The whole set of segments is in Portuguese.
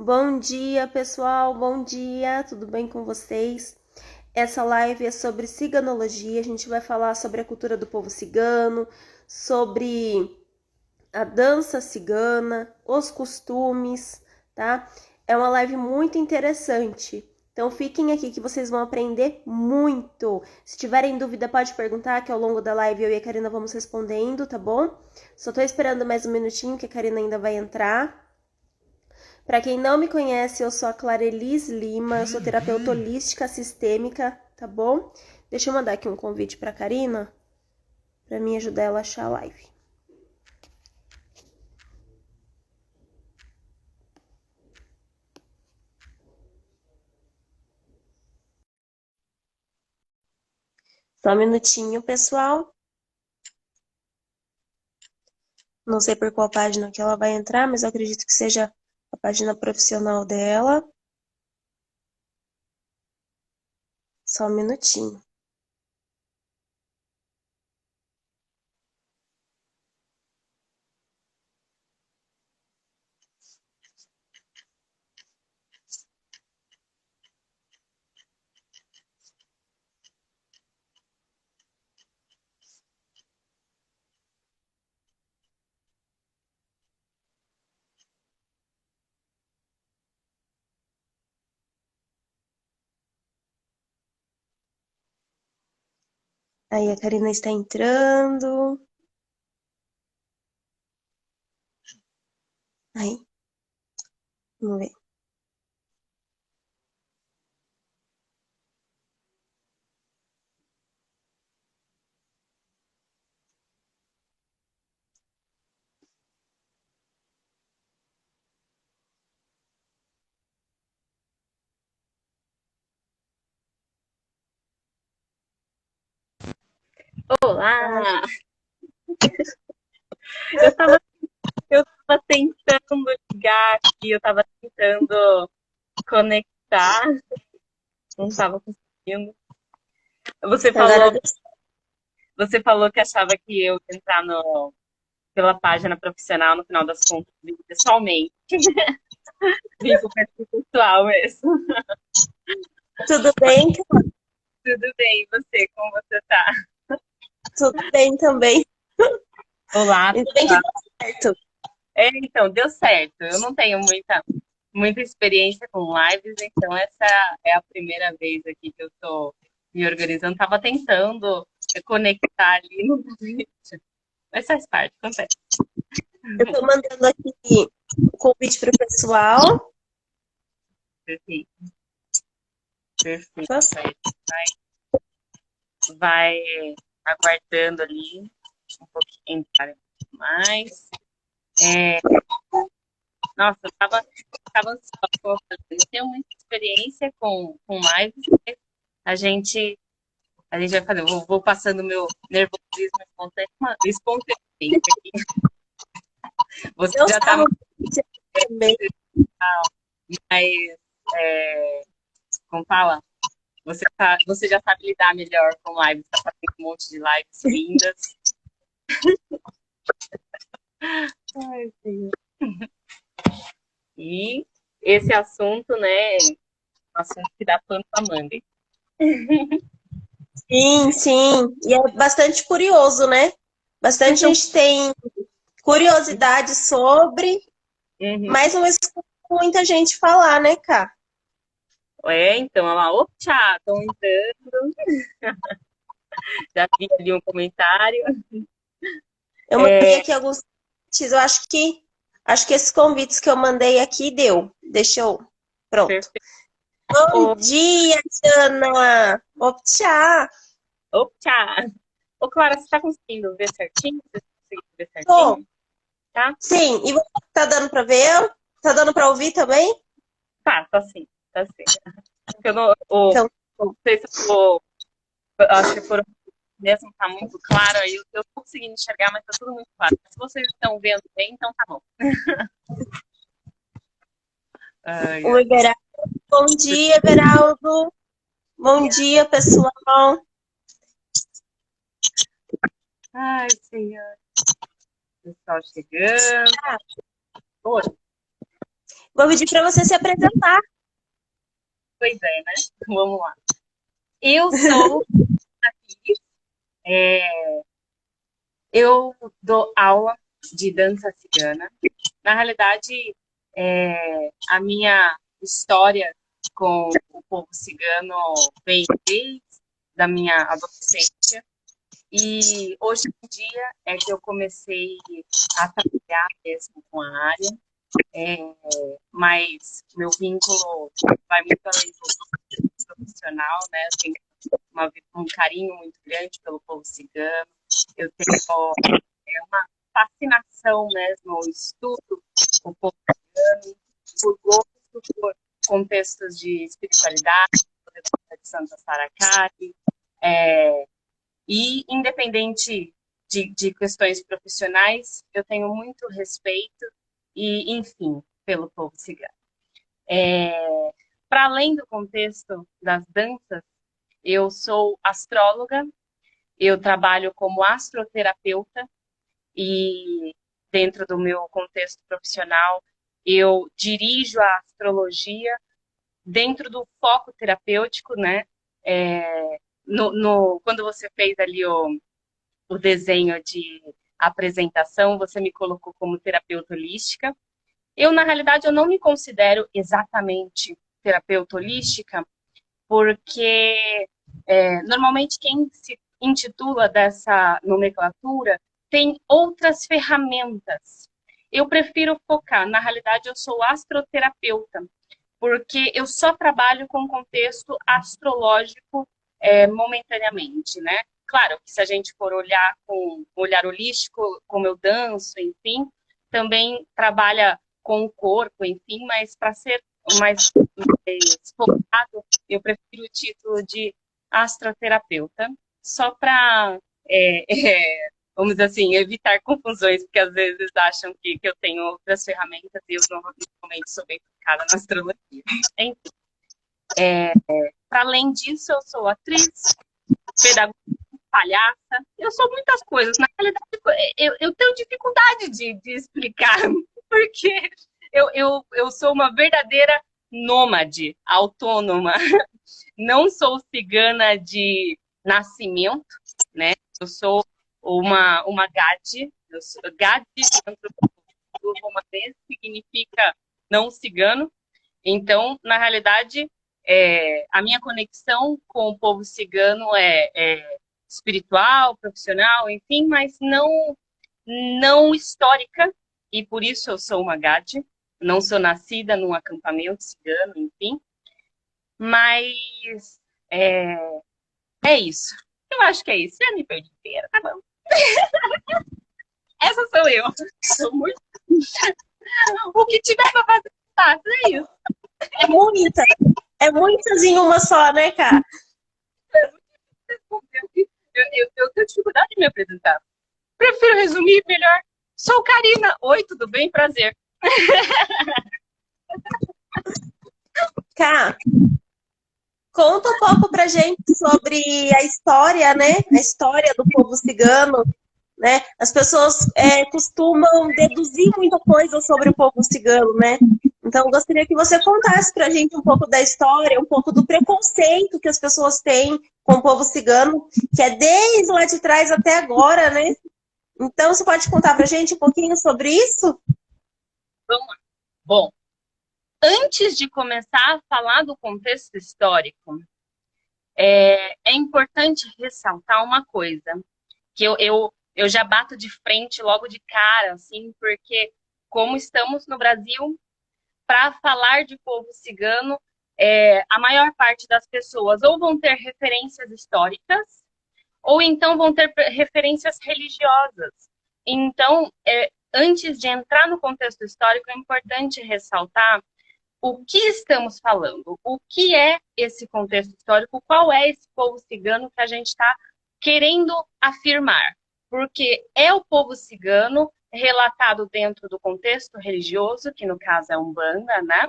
Bom dia, pessoal. Bom dia. Tudo bem com vocês? Essa live é sobre ciganologia. A gente vai falar sobre a cultura do povo cigano, sobre a dança cigana, os costumes, tá? É uma live muito interessante. Então fiquem aqui que vocês vão aprender muito. Se tiverem dúvida, pode perguntar que ao longo da live eu e a Karina vamos respondendo, tá bom? Só tô esperando mais um minutinho que a Karina ainda vai entrar. Para quem não me conhece, eu sou a Clarelis Lima, eu sou terapeuta holística sistêmica, tá bom? Deixa eu mandar aqui um convite para Karina, para mim ajudar ela a achar a live. Só um minutinho, pessoal. Não sei por qual página que ela vai entrar, mas eu acredito que seja a página profissional dela. Só um minutinho. Aí a Karina está entrando. Aí, vamos ver. Olá! Eu tava, eu tava tentando ligar aqui, eu tava tentando conectar, não tava conseguindo. Você Agora falou, você falou que achava que eu ia entrar pela página profissional, no final das contas, vim pessoalmente, vim com o perfil pessoal mesmo. tudo bem? Tudo bem, e você, como você tá? Tudo bem também. Olá, Ainda bem que pessoal. deu certo. Então, deu certo. Eu não tenho muita experiência com lives, então essa é a primeira vez aqui que eu tô me organizando. Tava tentando conectar ali no vídeo, mas faz parte, acontece. Eu tô mandando aqui o convite pro pessoal. Perfeito, perfeito. Vai aguardando ali um pouquinho mais. É, nossa, tava ansiosa, como eu falei, eu não tenho muita experiência com lives, mas a gente A gente vai fazer, vou passando meu nervosismo espontaneamente aqui. Você Eu já está estava também. mais, é, como fala? Você já sabe lidar melhor com lives, está fazendo um monte de lives lindas. Ai, Senhor. E esse assunto, né, é um assunto que dá pano pra manga. Sim, sim. E é bastante curioso, né? Bastante Então, gente tem curiosidade sobre, uhum. mas não escuta muita gente falar, né, Cá? Então, ela, opa, estão entrando, já vi ali um comentário. Eu mandei aqui alguns convites, eu acho que esses convites que eu mandei aqui deu. Deixa eu. Pronto. Perfeito. Bom dia, Jana! Optcha! Opa! Ô, Clara, você tá conseguindo ver certinho? Você tá conseguindo ver Tô. certinho? Tá? Sim, e você tá dando pra ver? Tá dando pra ouvir também? Tá sim, tá sim. Porque eu não, Então, não sei se eu tô, acho que por mesmo tá muito claro aí, eu tô conseguindo enxergar, mas tá tudo muito claro. Se vocês estão vendo bem, então tá bom. Ai, o ai. Everaldo. Bom dia, Everaldo. Bom dia, pessoal. Ai, senhor. Pessoal chegando. Oi. Vou pedir para você se apresentar. Pois é, né? Vamos lá. Eu sou aqui, eu dou aula de dança cigana. Na realidade, a minha história com o povo cigano vem desde da minha adolescência. E hoje em dia é que eu comecei a trabalhar mesmo com a área, mas meu vínculo vai muito além do profissional, né? Eu tenho um carinho muito grande pelo povo cigano, eu tenho uma fascinação mesmo, eu estudo o povo cigano, por gosto, por contextos de espiritualidade, por de Santa Saracari, e independente de questões profissionais, eu tenho muito respeito e, enfim, pelo povo cigano. Para além do contexto das danças, eu sou astróloga, eu trabalho como astroterapeuta e dentro do meu contexto profissional, eu dirijo a astrologia dentro do foco terapêutico, né? Quando você fez ali o desenho de apresentação, você me colocou como terapeuta holística. Eu, na realidade, eu não me considero exatamente terapeuta holística, porque normalmente quem se intitula dessa nomenclatura tem outras ferramentas. Eu prefiro focar, na realidade, eu sou astroterapeuta, porque eu só trabalho com contexto astrológico momentaneamente, né? Claro que se a gente for olhar com um olhar holístico, como eu danço, enfim, também trabalha com o corpo, enfim, mas para ser mais focado, eu prefiro o título de astroterapeuta, só para, vamos dizer assim, evitar confusões, porque às vezes acham que eu tenho outras ferramentas e eu normalmente sou bem focada na astrologia. Enfim, para além disso, eu sou atriz, pedagoga, palhaça, eu sou muitas coisas. Na realidade, eu tenho dificuldade de explicar, porque eu sou uma verdadeira nômade, autônoma. Não sou cigana de nascimento, né? Eu sou uma Gade. Gade, do romanês, significa não cigano. Então, na realidade, a minha conexão com o povo cigano é espiritual, profissional, enfim, mas não histórica, e por isso eu sou uma Gade. Não sou nascida num acampamento cigano, enfim, mas é isso. Eu acho que é isso. Já me perdi inteira, tá bom. Essa sou eu. Sou muito... O que tiver pra fazer, faço, é isso. É muita. É muitas em uma só, né, cara? Eu tenho dificuldade de me apresentar. Prefiro resumir melhor. Sou Karina. Oi, tudo bem? Prazer. Cá, conta um pouco pra gente sobre a história, né? A história do povo cigano, né? As pessoas costumam deduzir muita coisa sobre o povo cigano, né? Então, eu gostaria que você contasse pra gente um pouco da história, um pouco do preconceito que as pessoas têm com o povo cigano, que é desde lá de trás até agora, né? Então, você pode contar pra gente um pouquinho sobre isso? Vamos lá. Bom, antes de começar a falar do contexto histórico, é importante ressaltar uma coisa, que eu já bato de frente logo de cara, assim, porque como estamos no Brasil, para falar de povo cigano, a maior parte das pessoas ou vão ter referências históricas, ou então vão ter referências religiosas. Então, antes de entrar no contexto histórico, é importante ressaltar o que estamos falando, o que é esse contexto histórico, qual é esse povo cigano que a gente está querendo afirmar. Porque é o povo cigano relatado dentro do contexto religioso, que no caso é a Umbanda, né?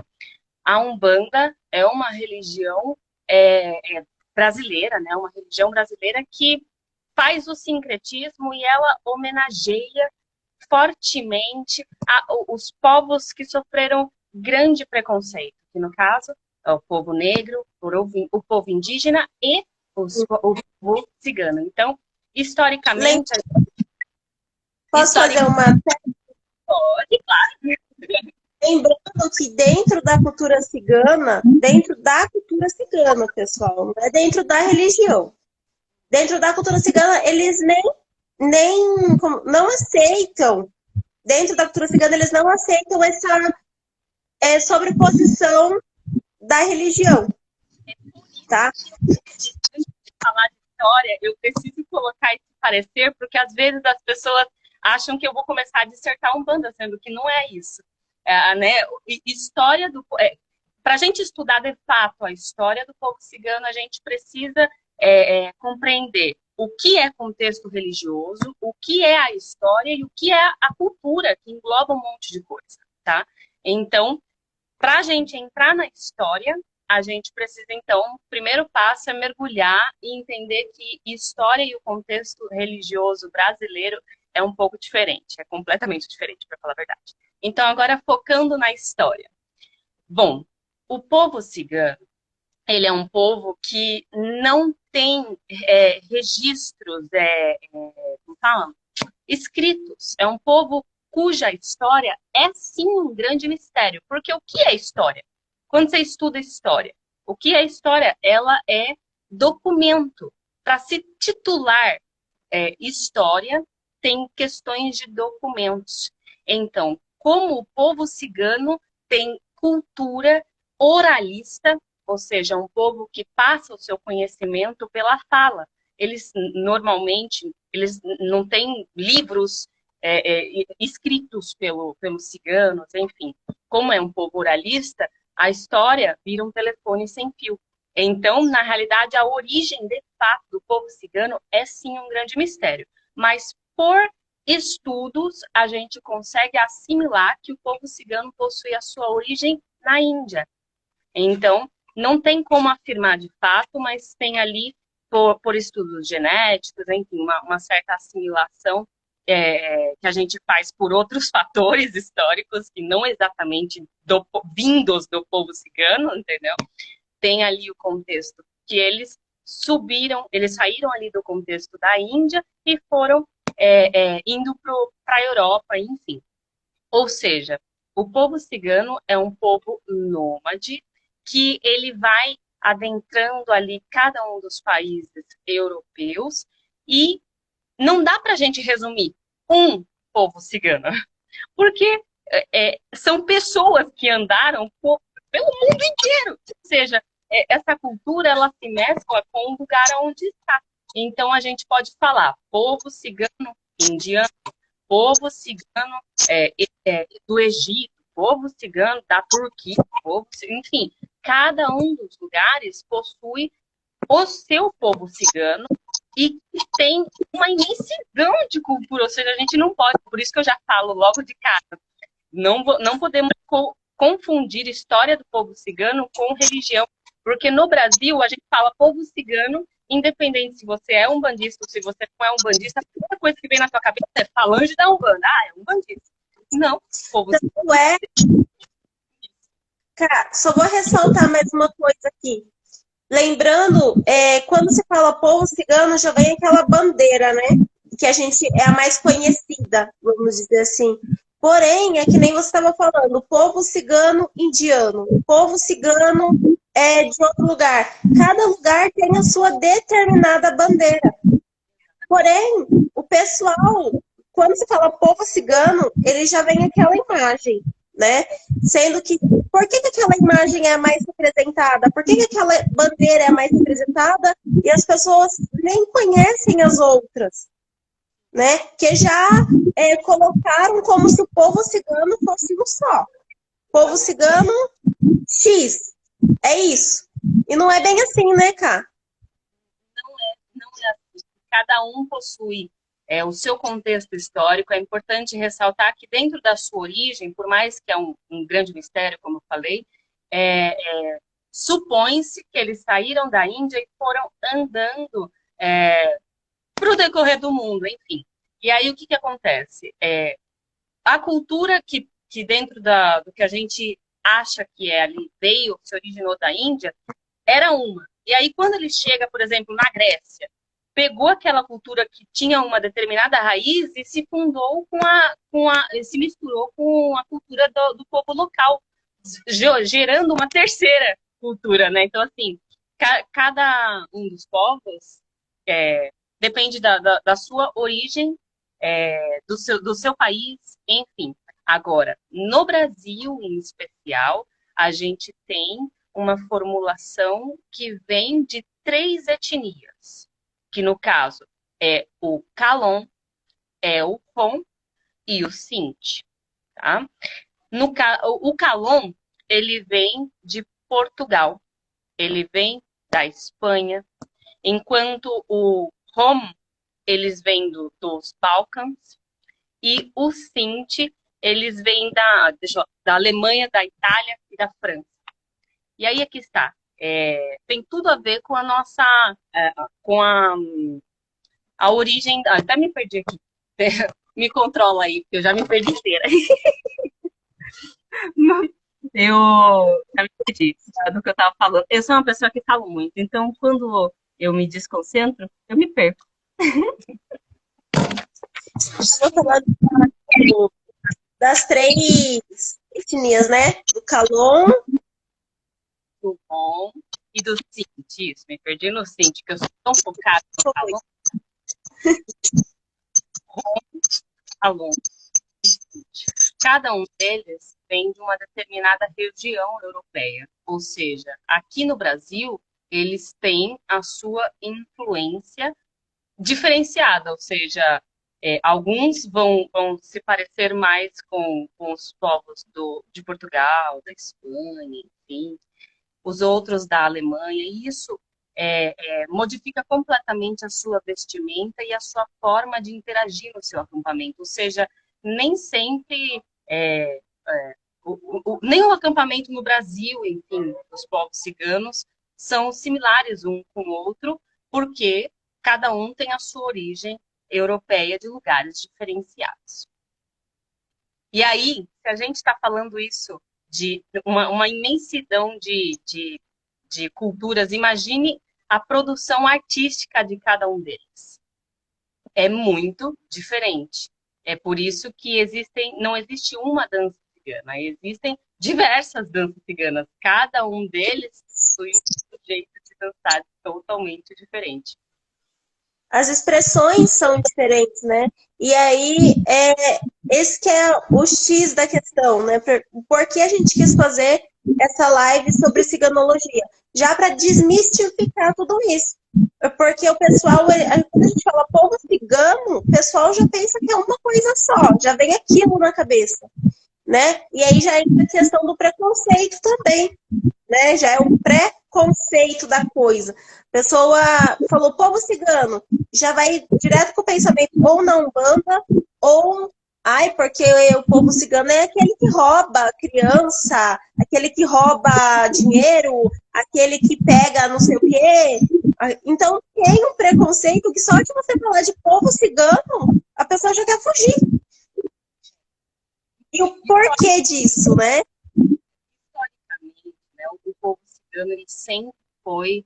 A Umbanda é uma religião brasileira, né? Uma religião brasileira que faz o sincretismo e ela homenageia fortemente os povos que sofreram grande preconceito, que no caso é o povo negro, o povo indígena e o povo cigano. Então, Lem- historicamente, Posso fazer historicamente uma. pode, Lembrando que dentro da cultura cigana, pessoal, não é dentro da religião. Dentro da cultura cigana, eles não aceitam, dentro da cultura cigana, eles não aceitam essa sobreposição da religião, tá? falar de história, eu preciso colocar esse parecer, porque às vezes as pessoas acham que eu vou começar a dissertar Umbanda, sendo que não é isso. Né? História do... para a gente estudar de fato a história do povo cigano, a gente precisa compreender o que é contexto religioso, o que é a história e o que é a cultura, que engloba um monte de coisa, tá? Então, para a gente entrar na história, a gente precisa, então, o primeiro passo é mergulhar e entender que história e o contexto religioso brasileiro é um pouco diferente, é completamente diferente, para falar a verdade. Então, agora focando na história. Bom, o povo cigano, ele é um povo que não tem registros, como falam? Escritos. É um povo cuja história é sim um grande mistério. Porque o que é história? Quando você estuda história, o que é história? Ela é documento. Para se titular história, tem questões de documentos. Então, como o povo cigano tem cultura oralista, ou seja, um povo que passa o seu conhecimento pela fala. Eles normalmente eles não têm livros escritos pelos ciganos, enfim. Como é um povo oralista, a história vira um telefone sem fio. Então, na realidade, a origem de fato do povo cigano é sim um grande mistério. Mas por estudos, a gente consegue assimilar que o povo cigano possui a sua origem na Índia. Então, não tem como afirmar de fato, mas tem ali, por estudos genéticos, enfim, uma certa assimilação que a gente faz por outros fatores históricos, que não exatamente vindos do povo cigano, entendeu? Tem ali o contexto que eles eles saíram ali do contexto da Índia e foram indo para a Europa, enfim. Ou seja, o povo cigano é um povo nômade que ele vai adentrando ali cada um dos países europeus e não dá para a gente resumir um povo cigano, porque são pessoas que andaram pelo mundo inteiro. Ou seja, essa cultura ela se mescla com o lugar onde está. Então a gente pode falar povo cigano indiano, povo cigano do Egito, povo cigano da Turquia, enfim, cada um dos lugares possui o seu povo cigano e tem uma imensidão de cultura, ou seja, a gente não pode, por isso que eu já falo logo de cara, não podemos confundir história do povo cigano com religião, porque no Brasil a gente fala povo cigano, independente se você é umbandista ou se você não é umbandista, a primeira coisa que vem na sua cabeça é falange da Umbanda. Ah, é umbandista. Não, povo cigano. Não é. Cara, só vou ressaltar mais uma coisa aqui. Lembrando, quando se fala povo cigano, já vem aquela bandeira, né? Que a gente é a mais conhecida, vamos dizer assim. Porém, é que nem você estava falando, o povo cigano indiano, o povo cigano é de outro lugar. Cada lugar tem a sua determinada bandeira. Porém, o pessoal, quando se fala povo cigano, ele já vem aquela imagem, né? Sendo que, por que aquela imagem é a mais representada? Por que aquela bandeira é a mais representada e as pessoas nem conhecem as outras? Né? Que já colocaram como se o povo cigano fosse um só. Povo cigano X. É isso. E não é bem assim, né, Cá? Não é assim. Cada um possui o seu contexto histórico. É importante ressaltar que dentro da sua origem, por mais que é um grande mistério, como eu falei, supõe-se que eles saíram da Índia e foram andando para o decorrer do mundo, enfim. E aí o que acontece? A cultura que dentro do que a gente acha que é ali, veio, se originou da Índia, era uma. E aí, quando ele chega, por exemplo, na Grécia, pegou aquela cultura que tinha uma determinada raiz e se fundou se misturou com a cultura do povo local, gerando uma terceira cultura, né? Então, assim, cada um dos povos depende da sua origem, do seu país, enfim. Agora, no Brasil, em especial, a gente tem uma formulação que vem de três etnias, que no caso é o Calon, é o Rom e o Sinti, tá? O Calon, ele vem de Portugal, ele vem da Espanha, enquanto o Rom, eles vêm dos Balcãs, e o Sinti, eles vêm da Alemanha, da Itália e da França. E aí aqui está. Tem tudo a ver com a nossa, com a origem. Até me perdi aqui. Me controla aí, porque eu já me perdi inteira. Eu já me perdi do que eu estava falando. Eu sou uma pessoa que falo muito, então quando eu me desconcentro, eu me perco. Vou falar das três etnias, né? Do Calon. Do bom e do Sinti. Isso, me perdi no Sinti, que eu sou tão focada no Calon. Calon. Cada um deles vem de uma determinada região europeia. Ou seja, aqui no Brasil, eles têm a sua influência diferenciada, ou seja, alguns vão se parecer mais com os povos de Portugal, da Espanha, enfim, os outros da Alemanha, e isso modifica completamente a sua vestimenta e a sua forma de interagir no seu acampamento, ou seja, nem sempre nem o acampamento no Brasil, enfim, os povos ciganos são similares um com o outro, porque cada um tem a sua origem europeia de lugares diferenciados. E aí, se a gente está falando isso de uma imensidão de culturas, imagine a produção artística de cada um deles. É muito diferente. É por isso que não existe uma dança cigana, existem diversas danças ciganas. Cada um deles possui um jeito de dançar totalmente diferente. As expressões são diferentes, né? E aí, esse que é o X da questão, né? Por que a gente quis fazer essa live sobre ciganologia? Já para desmistificar tudo isso. Porque o pessoal, quando a gente fala povo cigano, o pessoal já pensa que é uma coisa só, já vem aquilo na cabeça, né? E aí já entra a questão do preconceito também, né? Já é o preconceito da coisa. A pessoa falou povo cigano, já vai direto com o pensamento ou na Umbanda, ou porque o povo cigano é aquele que rouba criança, aquele que rouba dinheiro, aquele que pega não sei o quê. Então tem um preconceito que só de você falar de povo cigano, a pessoa já quer fugir. E o porquê disso, né? Historicamente, né, o povo cigano ele sempre foi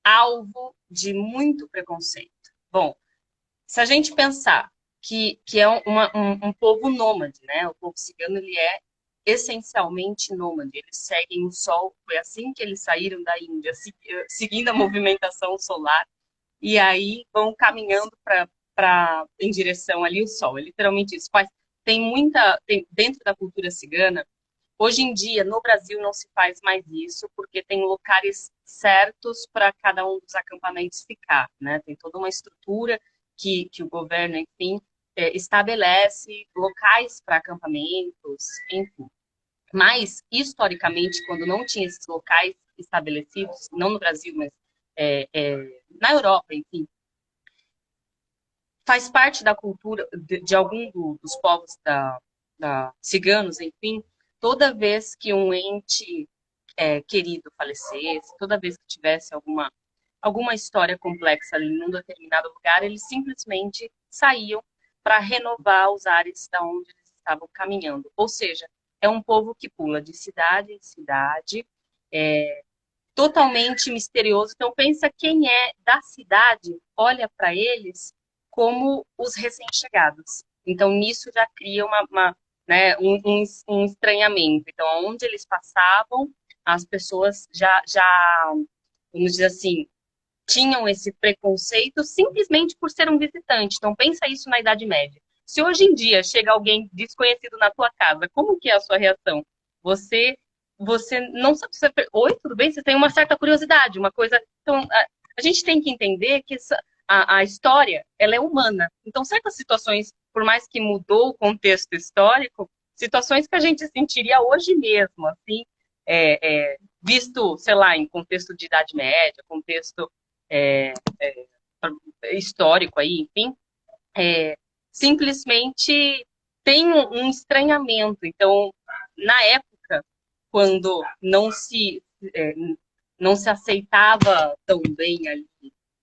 alvo de muito preconceito. Bom, se a gente pensar que é um povo nômade, né? O povo cigano ele é essencialmente nômade. Eles seguem o sol. Foi assim que eles saíram da Índia, seguindo a movimentação solar. E aí vão caminhando em direção ali ao sol. É literalmente isso. Dentro da cultura cigana, hoje em dia, no Brasil, não se faz mais isso, porque tem locais certos para cada um dos acampamentos ficar, né? Tem toda uma estrutura que o governo, enfim, estabelece locais para acampamentos, enfim. Mas, historicamente, quando não tinha esses locais estabelecidos, não no Brasil, mas na Europa, enfim, faz parte da cultura de algum dos povos ciganos, enfim, toda vez que um ente querido falecesse, toda vez que tivesse alguma história complexa ali num determinado lugar, eles simplesmente saíam para renovar os ares da onde eles estavam caminhando. Ou seja, é um povo que pula de cidade em cidade, é totalmente misterioso. Então, pensa quem é da cidade, olha para eles como os recém-chegados. Então, nisso já cria né, um estranhamento. Então, onde eles passavam, as pessoas vamos dizer assim, tinham esse preconceito simplesmente por ser um visitante. Então, pensa isso na Idade Média. Se hoje em dia chega alguém desconhecido na tua casa, como que é a sua reação? Você, você não sabe. Oi, tudo bem? Você tem uma certa curiosidade, uma coisa. Então, a gente tem que entender que a história ela é humana. Então, certas situações, por mais que mudou o contexto histórico, situações que a gente sentiria hoje mesmo, assim, visto, sei lá, em contexto de Idade Média, contexto é, histórico aí, enfim, simplesmente tem um estranhamento. Então, na época, quando não se aceitava tão bem ali,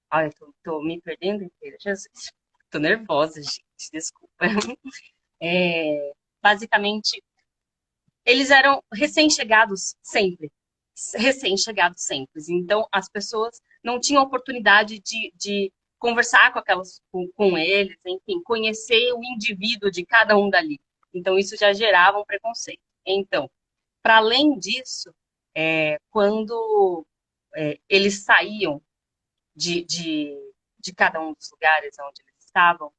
ai, tô me perdendo inteira, Jesus, tô nervosa, gente, desculpa. Basicamente, eles eram recém-chegados sempre. Recém-chegados sempre. Então, as pessoas não tinham oportunidade de conversar com eles, enfim, conhecer o indivíduo de cada um dali. Então, isso já gerava um preconceito. Então, para além disso, quando eles saíam de cada um dos lugares onde eles estavam,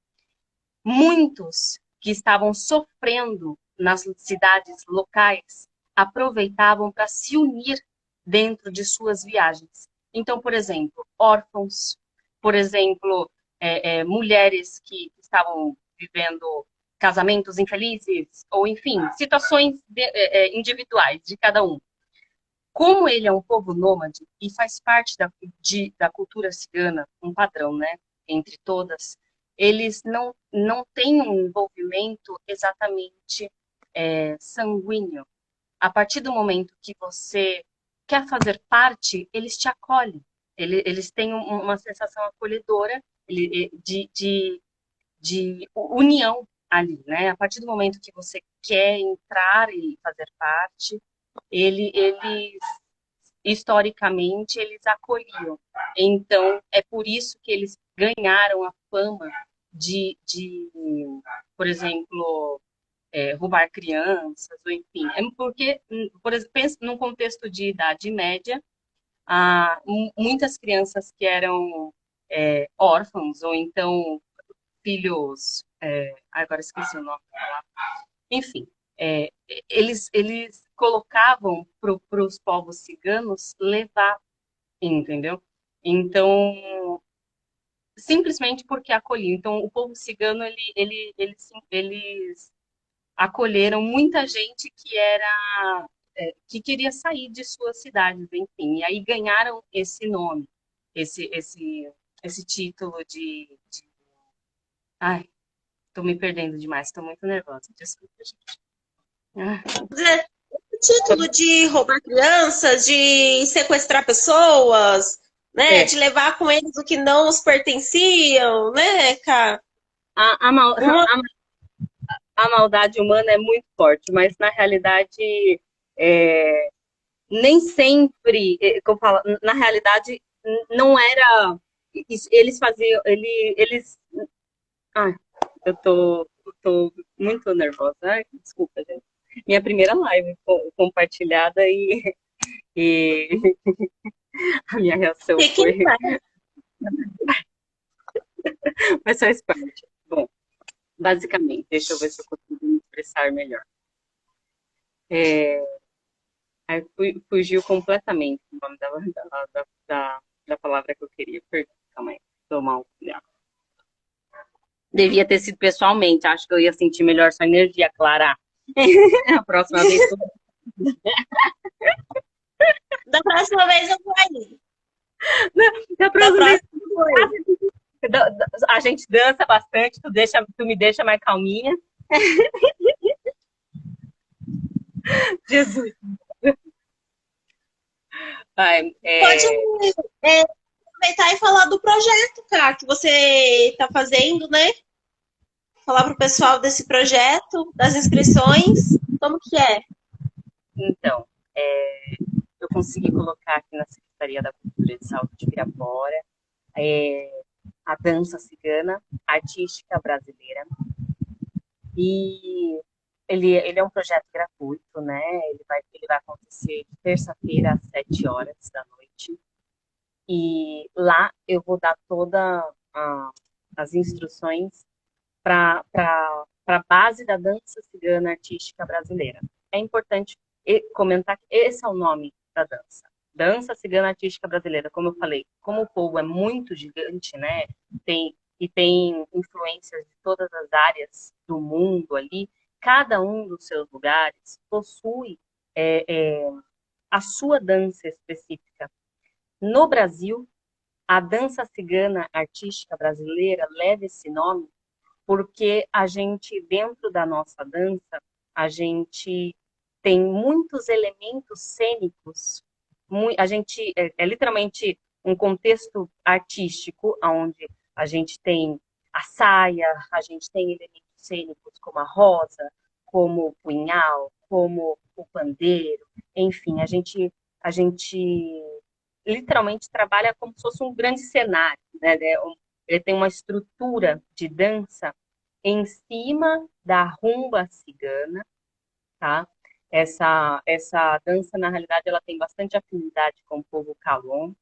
muitos que estavam sofrendo nas cidades locais aproveitavam para se unir dentro de suas viagens. Então, por exemplo, órfãos, por exemplo, mulheres que estavam vivendo casamentos infelizes, ou enfim, situações individuais de cada um. Como ele é um povo nômade e faz parte da cultura cigana, um padrão, né, entre todas, eles não têm um envolvimento exatamente sanguíneo. A partir do momento que você quer fazer parte, eles te acolhem. Eles têm uma sensação acolhedora de união ali, né? A partir do momento que você quer entrar e fazer parte, eles historicamente eles acolhiam. Então, é por isso que eles ganharam a fama de por exemplo, roubar crianças, ou enfim. É porque, por exemplo, pensa num contexto de Idade Média, muitas crianças que eram órfãos, ou então filhos. Agora esqueci o nome. Enfim, é, eles colocavam para os povos ciganos levar, entendeu? Então, simplesmente porque acolhiam. Então, o povo cigano, eles acolheram muita gente que queria sair de suas cidades, enfim, e aí ganharam esse nome, esse título de... Ai, tô me perdendo demais, tô muito nervosa, desculpa, gente. O título de roubar crianças, de sequestrar pessoas, né? De levar com eles o que não os pertenciam, né, cara? A, a, mal, a maldade humana é muito forte, mas na realidade nem sempre, como eu falo, na realidade não era, eles faziam, eles, ai, eu tô muito nervosa, ai, desculpa, gente. Minha primeira live compartilhada e a minha reação foi, mas faz parte. Bom, basicamente, deixa eu ver se eu consigo me expressar melhor. Aí fugiu completamente o nome da palavra que eu queria. Perdão, calma aí. Tô mal. Devia ter sido pessoalmente. Acho que eu ia sentir melhor sua energia, Clara. A próxima vez. Da próxima vez eu vou aí. Da próxima vez. A gente dança bastante, tu me deixa mais calminha. Jesus. Pode aproveitar e falar do projeto, cara, que você está fazendo, né? Falar para o pessoal desse projeto, das inscrições. Como que é? Então, eu consegui colocar aqui na Secretaria da Cultura de Saúde de Pirapora a dança cigana artística brasileira. E ele é um projeto gratuito, né? Ele vai acontecer de terça-feira às 7 horas da noite. E lá eu vou dar todas as instruções para a base da dança cigana artística brasileira. É importante comentar que esse é o nome da dança. Dança cigana artística brasileira, como eu falei, como o povo é muito gigante, né? Tem influências de todas as áreas do mundo ali, cada um dos seus lugares possui a sua dança específica. No Brasil, a dança cigana artística brasileira leva esse nome porque a gente, dentro da nossa dança, a gente tem muitos elementos cênicos, a gente é literalmente um contexto artístico, onde a gente tem a saia, a gente tem elementos cênicos como a rosa, como o punhal, como o pandeiro, enfim, a gente literalmente trabalha como se fosse um grande cenário, né? Ele tem uma estrutura de dança em cima da rumba cigana, tá? Essa dança, na realidade, ela tem bastante afinidade com o povo calon.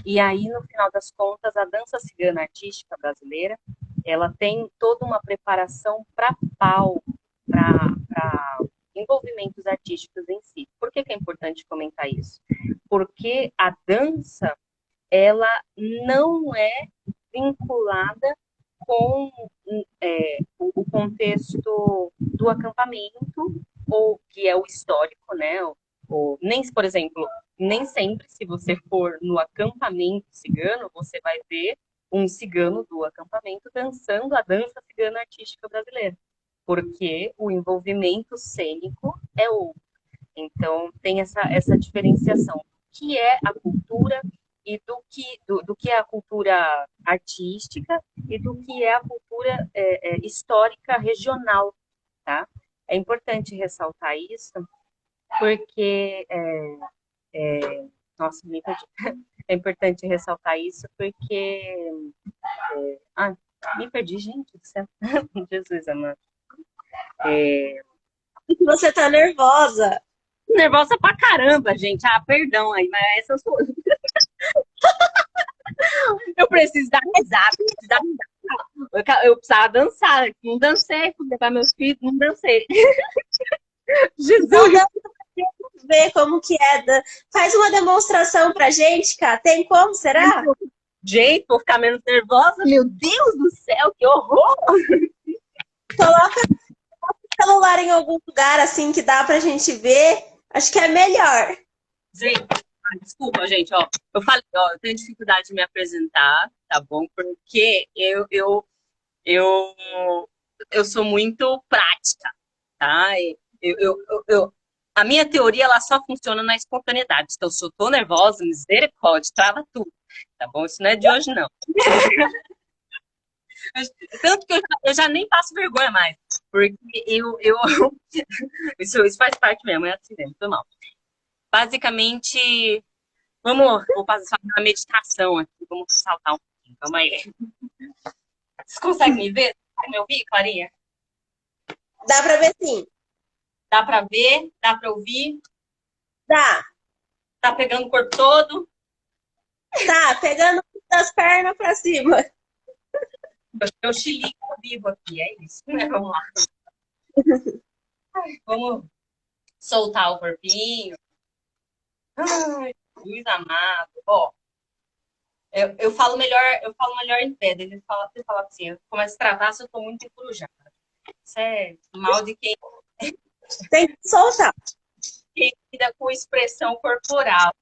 E aí, no final das contas, a dança cigana artística brasileira, ela tem toda uma preparação para palco, para envolvimentos artísticos em si. Por que é importante comentar isso? Porque a dança, ela não é vinculada com o contexto do acampamento, ou que é o histórico, né? Nem, por exemplo, nem sempre, se você for no acampamento cigano, você vai ver um cigano do acampamento dançando a dança cigana artística brasileira, porque o envolvimento cênico é outro. Então, tem essa diferenciação do que é a cultura e do que é a cultura artística e do que é a cultura histórica regional, tá? É importante ressaltar isso, porque nossa, me perdi. É importante ressaltar isso porque me perdi, gente do céu. Jesus amado. Você tá nervosa. Nervosa pra caramba, gente. Perdão aí, mas essa eu sou. Eu preciso dar risada, eu precisava dançar, não dancei, fui levar meus filhos, não dancei. Então Jesus! dá pra ver como que é. Faz uma demonstração pra gente, cara. Tem como, será? Gente, vou ficar menos nervosa, meu Deus do céu, que horror! Coloca o celular em algum lugar assim que dá pra gente ver. Acho que é melhor. Gente, desculpa, gente, ó. Eu falei, ó, eu tenho dificuldade de me apresentar, tá bom? Porque eu, eu sou muito prática, tá? A minha teoria, ela só funciona na espontaneidade. Então, se eu tô nervosa, misericórdia, trava tudo, tá bom? Isso não é de hoje, não. Tanto que eu já nem passo vergonha mais, porque isso faz parte mesmo, é assim mesmo, foi mal. Basicamente, vou fazer uma meditação aqui, vamos saltar um pouquinho, calma aí. Vocês conseguem me ver? Conseguem me ouvir, Clarinha? Dá pra ver sim. Dá pra ver? Dá pra ouvir? Dá. Tá pegando o corpo todo? Tá, pegando das pernas pra cima. Eu chilico vivo aqui, é isso, né? Vamos lá. Vamos soltar o corpinho. Ai, Jesus amado. Ó, eu falo melhor em pé. Ele fala assim, eu começo a travar se eu tô muito encorujada. Isso é mal de Tem que soltar. quem lida com expressão corporal,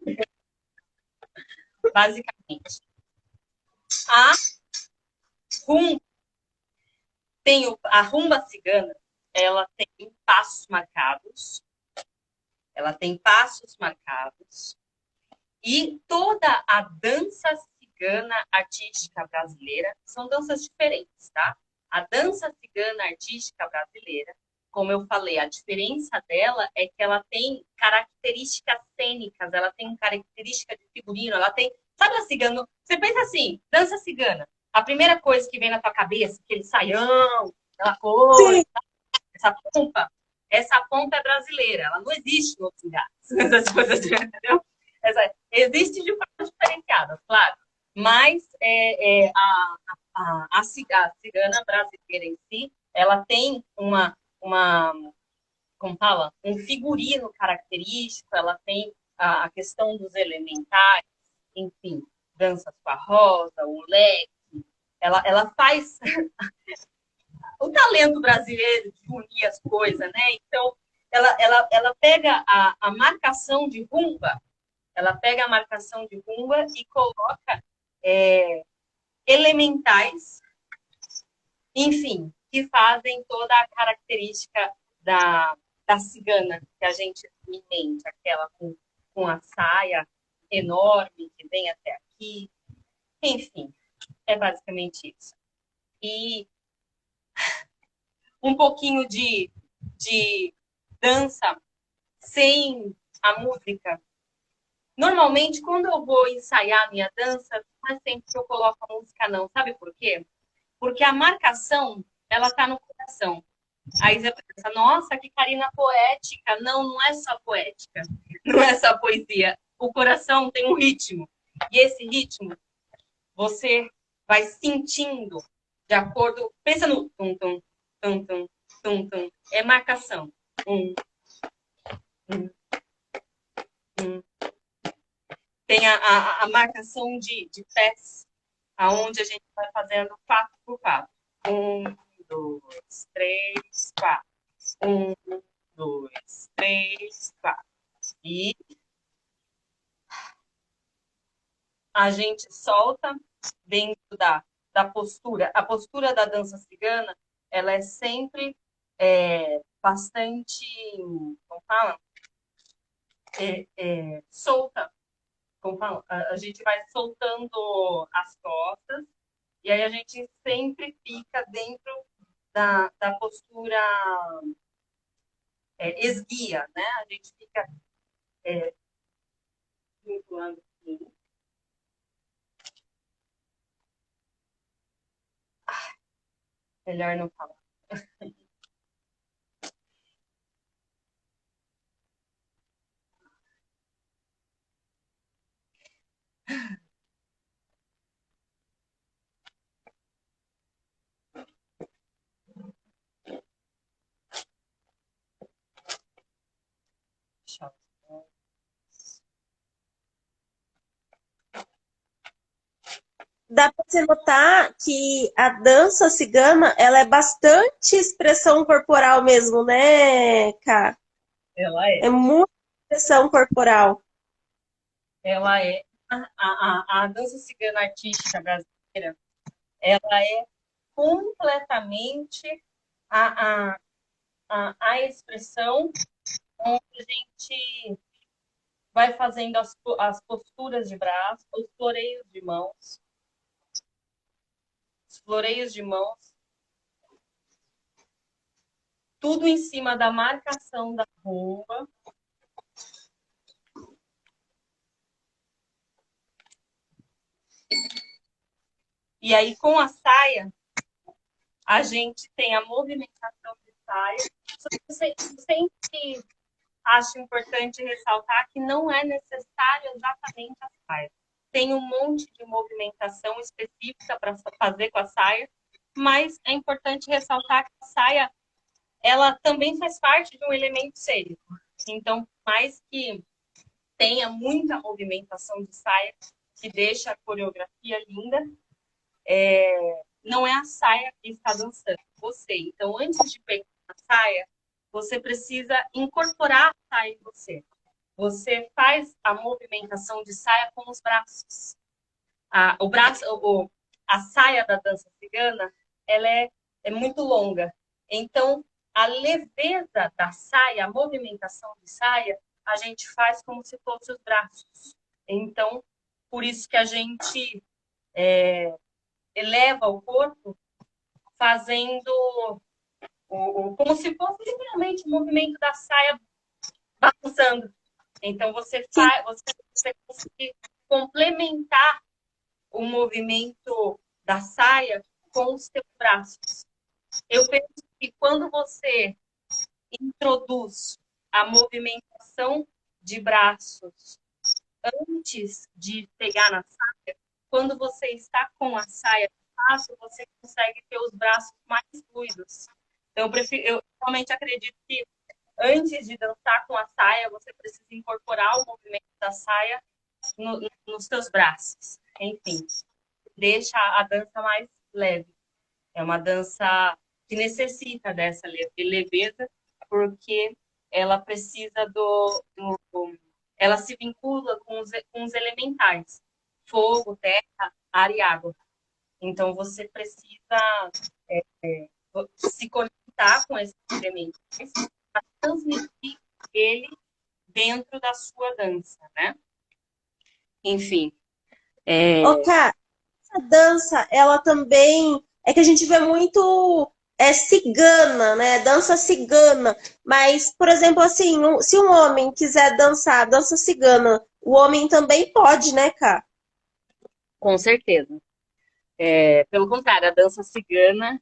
basicamente. A rumba, a rumba cigana, ela tem passos marcados. Ela tem passos marcados. E toda a dança cigana artística brasileira são danças diferentes, tá? A dança cigana artística brasileira, como eu falei, a diferença dela é que ela tem características cênicas, ela tem característica de figurino, ela tem. Sabe a cigana? Você pensa assim, dança cigana. A primeira coisa que vem na tua cabeça, aquele saião, aquela coisa, essa pompa é brasileira, ela não existe em outros lugares. Essas coisas, entendeu? Existe de forma diferenciada, claro. Mas a cigana brasileira em si, ela tem uma como fala, um figurino característico, ela tem a questão dos elementais, enfim, danças com a rosa, o leque, ela faz o talento brasileiro de unir as coisas, né? Então, ela pega a marcação de rumba, ela pega a marcação de rumba e coloca elementais, enfim, que fazem toda a característica da cigana que a gente tem em mente, aquela com a saia enorme que vem até aqui. Enfim, é basicamente isso. E um pouquinho de dança sem a música. Normalmente, quando eu vou ensaiar minha dança, não é sempre que eu coloco a música, não. Sabe por quê? Porque a marcação, ela tá no coração. Aí você pensa, nossa, que Karina poética. Não, não é só poética. Não é só poesia. O coração tem um ritmo. E esse ritmo, você vai sentindo de acordo... Pensa no tum-tum, tum-tum, tum-tum. É marcação. Um, um, um. Tem a marcação de pés, aonde a gente vai fazendo 4 por 4. 1, 2, 3, 4. 1, 2, 3, 4. E a gente solta dentro da postura. A postura da dança cigana, ela é sempre bastante, como fala? Solta. Como fala? A gente vai soltando as costas e aí a gente sempre fica dentro da postura esguia, né? A gente fica vinculando assim. Melhor não falar. Dá para você notar que a dança cigana, ela é bastante expressão corporal mesmo, né, Ká? Ela é. É muita expressão corporal. Ela é. A dança cigana artística brasileira, ela é completamente a, a, a expressão onde a gente vai fazendo as posturas de braço, os floreios de mãos, tudo em cima da marcação da rumba. E aí, com a saia, a gente tem a movimentação de saia. Sempre acho importante ressaltar que não é necessário exatamente a saia. Tem um monte de movimentação específica para fazer com a saia, mas é importante ressaltar que a saia ela também faz parte de um elemento cênico. Então, mais que tenha muita movimentação de saia, que deixa a coreografia linda, não é a saia que está dançando, você. Então, antes de pegar a saia, você precisa incorporar a saia em você. Você faz a movimentação de saia com os braços. A saia da dança cigana, ela é muito longa. Então, a leveza da saia, a movimentação de saia, a gente faz como se fossem os braços. Então, por isso que a gente eleva o corpo fazendo como se fosse literalmente o movimento da saia balançando. Então Sim. você consegue complementar o movimento da saia com os seus braços. Eu penso que quando você introduz a movimentação de braços antes de pegar na saia, quando você está com a saia fácil, você consegue ter os braços mais fluidos. Então, eu realmente acredito que antes de dançar com a saia, você precisa incorporar o movimento da saia nos seus braços. Enfim, deixa a dança mais leve. É uma dança que necessita dessa leveza, porque ela precisa ela se vincula com os elementais: fogo, terra, ar e água. Então você precisa se conectar com esses elementos para transmitir ele dentro da sua dança, né? Enfim. Ô, cara, essa dança, ela também é que a gente vê muito cigana, né? Dança cigana. Mas, por exemplo, assim, se um homem quiser dançar dança cigana, o homem também pode, né, cara? Com certeza. Pelo contrário, a dança cigana,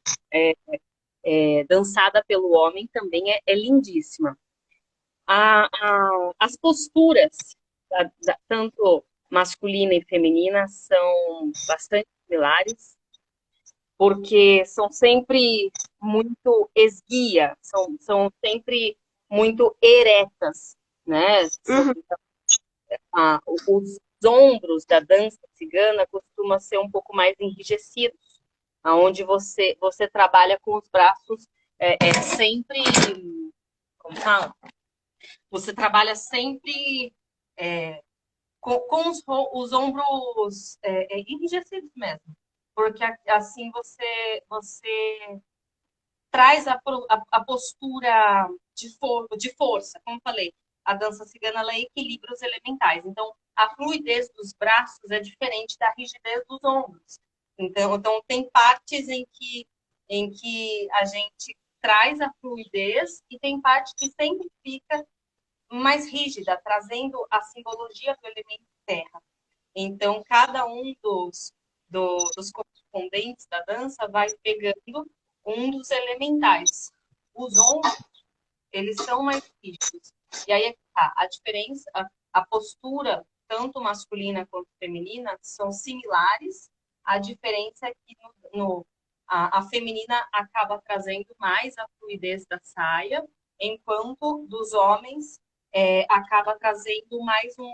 dançada pelo homem, também é lindíssima. As posturas, tanto masculina e feminina, são bastante similares, porque são sempre muito esguia, são sempre muito eretas, né? Uhum. Os ombros da dança cigana costumam ser um pouco mais enrijecidos, aonde você trabalha com os braços sempre, como fala? Você trabalha sempre com os ombros enrijecidos mesmo, porque assim você traz a postura de força, como falei, a dança cigana ela equilibra os elementais. Então, a fluidez dos braços é diferente da rigidez dos ombros. Então tem partes em que a gente traz a fluidez e tem parte que sempre fica mais rígida, trazendo a simbologia do elemento terra. Então, cada um dos correspondentes da dança vai pegando um dos elementais. Os ombros, eles são mais rígidos. E aí a diferença, a postura, tanto masculina quanto feminina, são similares. A diferença é que a feminina acaba trazendo mais a fluidez da saia, enquanto dos homens acaba trazendo mais um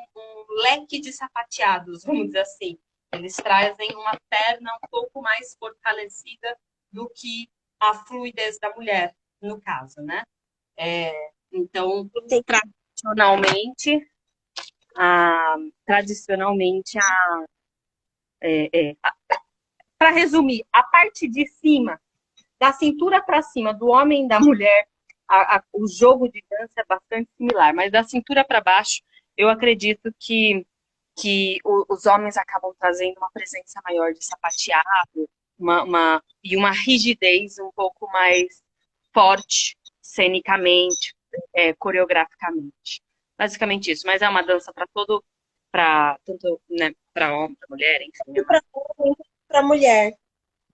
leque de sapateados, vamos dizer assim. Eles trazem uma perna um pouco mais fortalecida do que a fluidez da mulher, no caso, né? Então, Tem- tradicionalmente, a, tradicionalmente para resumir, a parte de cima, da cintura para cima, do homem e da mulher, o jogo de dança é bastante similar, mas da cintura para baixo, eu acredito que os homens acabam trazendo uma presença maior de sapateado, e uma rigidez um pouco mais forte, cenicamente, coreograficamente. Basicamente isso, mas é uma dança para tanto né, para homem, para mulher, enfim. Para homem, para mulher.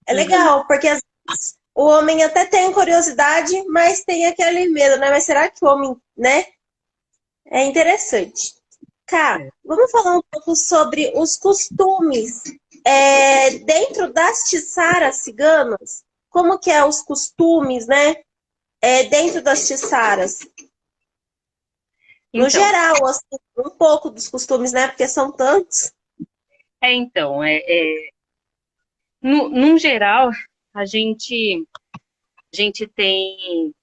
É Uhum. legal, porque às vezes o homem até tem curiosidade, mas tem aquele medo, né? Mas será que o homem, né? É interessante. Cá, É. vamos falar um pouco sobre os costumes dentro das tiçaras ciganas. Como que é os costumes, né? Dentro das tiçaras. No Então, geral, assim, um pouco dos costumes, né? Porque são tantos. então, no geral, a gente tem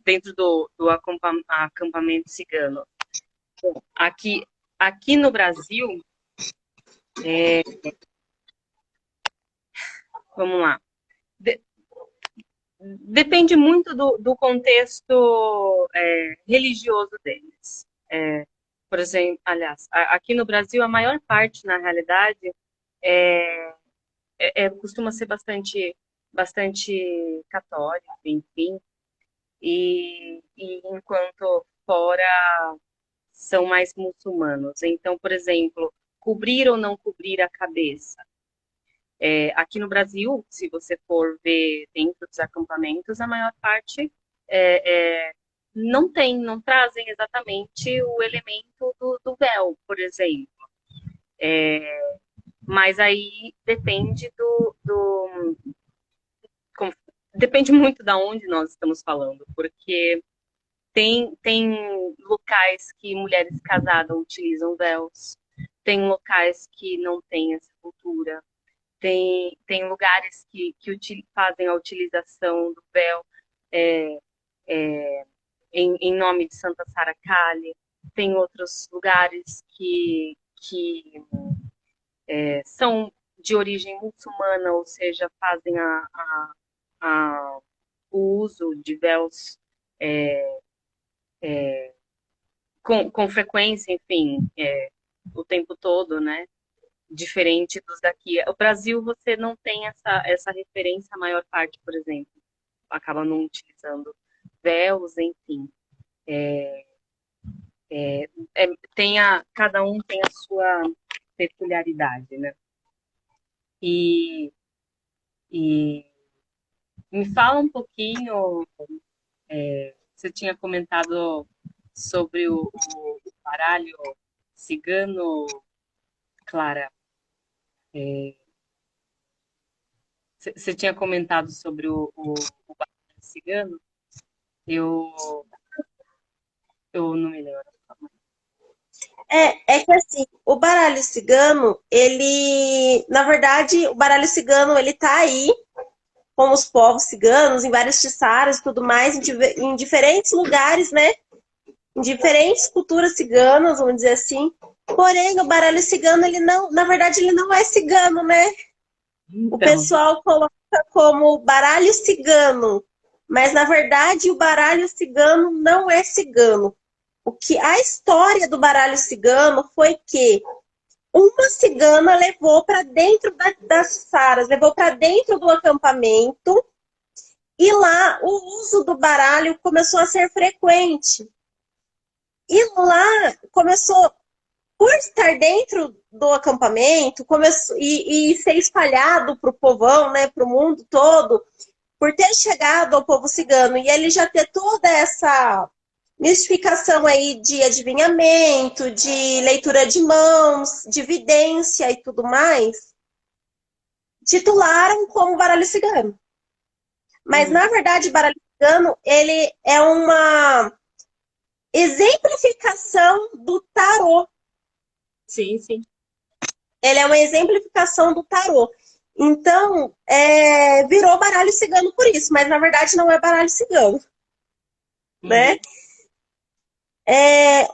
dentro do acampamento cigano. Aqui no Brasil, vamos lá, de- depende muito do contexto religioso deles. Por exemplo, aliás, aqui no Brasil, a maior parte, na realidade, costuma ser bastante. bastante católico, enfim, e enquanto fora são mais muçulmanos. Então, por exemplo, cobrir ou não cobrir a cabeça. Aqui no Brasil, se você for ver dentro dos acampamentos, a maior parte não trazem exatamente o elemento do véu, por exemplo. Mas aí depende depende muito da onde nós estamos falando, porque tem locais que mulheres casadas utilizam véus, tem locais que não têm essa cultura, tem lugares que fazem a utilização do véu é, em nome de Santa Sara Kali, tem outros lugares que são de origem muçulmana, ou seja, fazem a, o uso de véus com frequência, enfim, o tempo todo, né? Diferente dos daqui. O Brasil, você não tem essa referência, a maior parte, por exemplo, acaba não utilizando véus, enfim. Cada um tem a sua peculiaridade, né? E, e me fala um pouquinho, você tinha comentado sobre o baralho cigano, Clara. Você tinha comentado sobre o baralho cigano? Eu, eu não me lembro. É que assim, o baralho cigano, ele, na verdade, o baralho cigano, ele tá aí com os povos ciganos, em vários tiçaras e tudo mais, em diferentes lugares, né? Em diferentes culturas ciganas, vamos dizer assim. Porém, o baralho cigano, ele não, na verdade, ele não é cigano, né? O Então, pessoal coloca como baralho cigano, mas na verdade o baralho cigano não é cigano. O que a história do baralho cigano foi que uma cigana levou para dentro das saras, levou para dentro do acampamento e lá o uso do baralho começou a ser frequente. E lá começou, por estar dentro do acampamento começou, e ser espalhado para o povão, né, para o mundo todo, por ter chegado ao povo cigano e ele já ter toda essa mistificação aí de adivinhamento, de leitura de mãos, de vidência e tudo mais, titularam como baralho cigano. Mas, uhum. na verdade, baralho cigano, ele é uma exemplificação do tarô. Sim, sim. Ele é uma exemplificação do tarô. Então, virou baralho cigano por isso, mas na verdade não é baralho cigano, Uhum. né?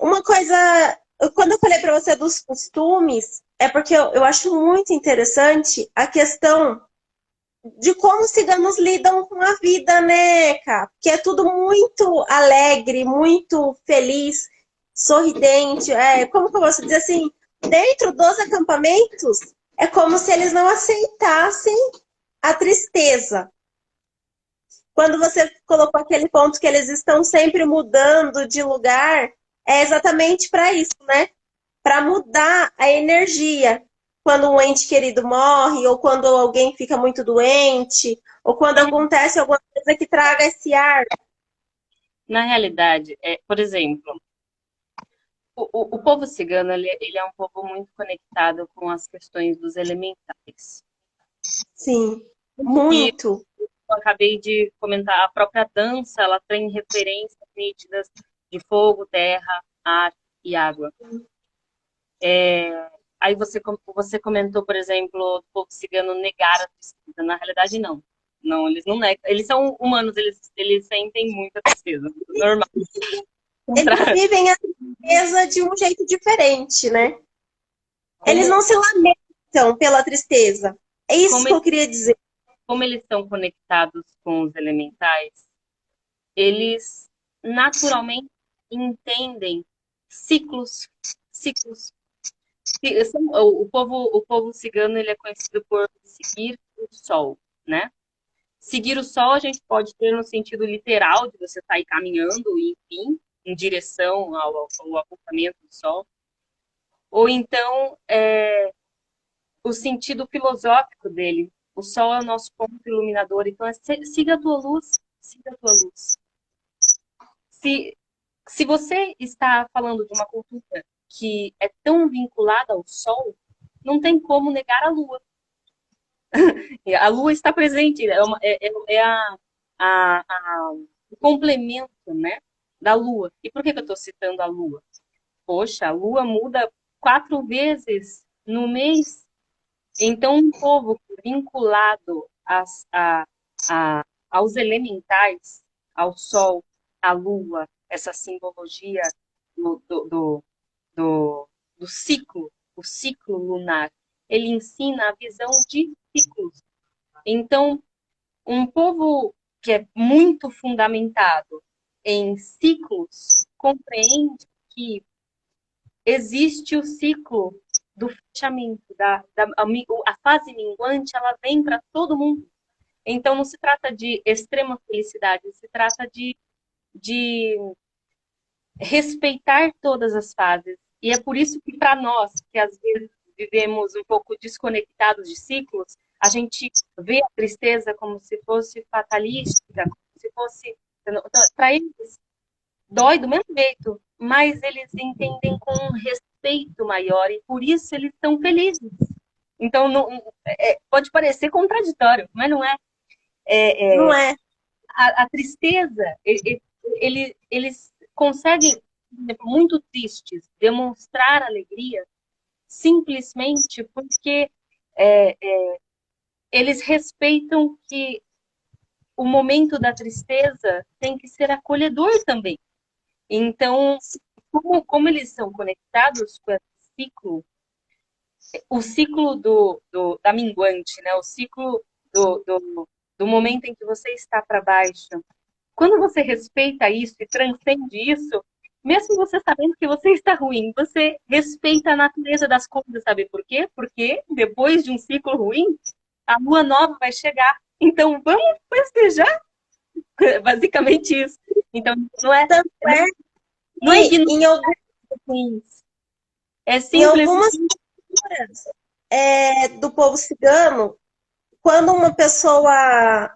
Uma coisa, quando eu falei para você dos costumes, é porque eu acho muito interessante a questão de como os ciganos lidam com a vida, né, cara? Porque é tudo muito alegre, muito feliz, sorridente. Como que eu posso dizer assim? Dentro dos acampamentos, é como se eles não aceitassem a tristeza. Quando você colocou aquele ponto que eles estão sempre mudando de lugar, é exatamente para isso, né? Para mudar a energia. Quando um ente querido morre, ou quando alguém fica muito doente, ou quando acontece alguma coisa que traga esse ar. Na realidade, por exemplo, o povo cigano ele é um povo muito conectado com as questões dos elementais. Sim, Que muito. eu acabei de comentar, a própria dança ela tem referências nítidas de fogo, terra, ar e água. Aí você comentou, por exemplo, do povo cigano negar a tristeza. Na realidade, não. Não, eles não negam. Eles são humanos, eles sentem muita tristeza. Normal. Eles vivem a tristeza de um jeito diferente, né? Eles Como, não se lamentam pela tristeza. É isso como, que eu queria dizer. como eles estão conectados com os elementais, eles naturalmente entendem ciclos, ciclos. O povo cigano ele é conhecido por seguir o sol, né? Seguir o sol a gente pode ter no sentido literal, de você sair caminhando, enfim, em direção ao apontamento do sol. Ou então, o sentido filosófico dele. O sol é o nosso ponto iluminador, então siga a tua luz, siga a tua luz. Se você está falando de uma cultura que é tão vinculada ao sol, não tem como negar a lua. A lua está presente, o complemento, né, da lua. E por que eu estou citando a lua? Poxa, a lua muda 4 vezes no mês. Então, um povo vinculado aos elementais, ao sol, à lua, essa simbologia do, do, do, do ciclo, o ciclo lunar, ele ensina a visão de ciclos. Então, um povo que é muito fundamentado em ciclos compreende que existe o ciclo do fechamento, a fase minguante, ela vem para todo mundo. Então, não se trata de extrema felicidade, se trata de respeitar todas as fases. E é por isso que, para nós, que às vezes vivemos um pouco desconectados de ciclos, a gente vê a tristeza como se fosse fatalística, como se fosse. Para eles, dói do mesmo jeito, mas eles entendem com um respeito maior e por isso eles estão felizes. Então, pode parecer contraditório, mas não é. Não é? A tristeza, eles conseguem, muito tristes, demonstrar alegria simplesmente porque eles respeitam que o momento da tristeza tem que ser acolhedor também. Então, como eles são conectados com esse ciclo, o ciclo da minguante, né? O ciclo do momento em que você está para baixo. Quando você respeita isso e transcende isso, mesmo você sabendo que você está ruim, você respeita a natureza das coisas, sabe por quê? Porque depois de um ciclo ruim, a lua nova vai chegar. Então, vamos festejar? Basicamente isso. Então, não é, Tanto é não é que ignorar ruins. É em simples. algumas culturas do povo cigano, quando uma pessoa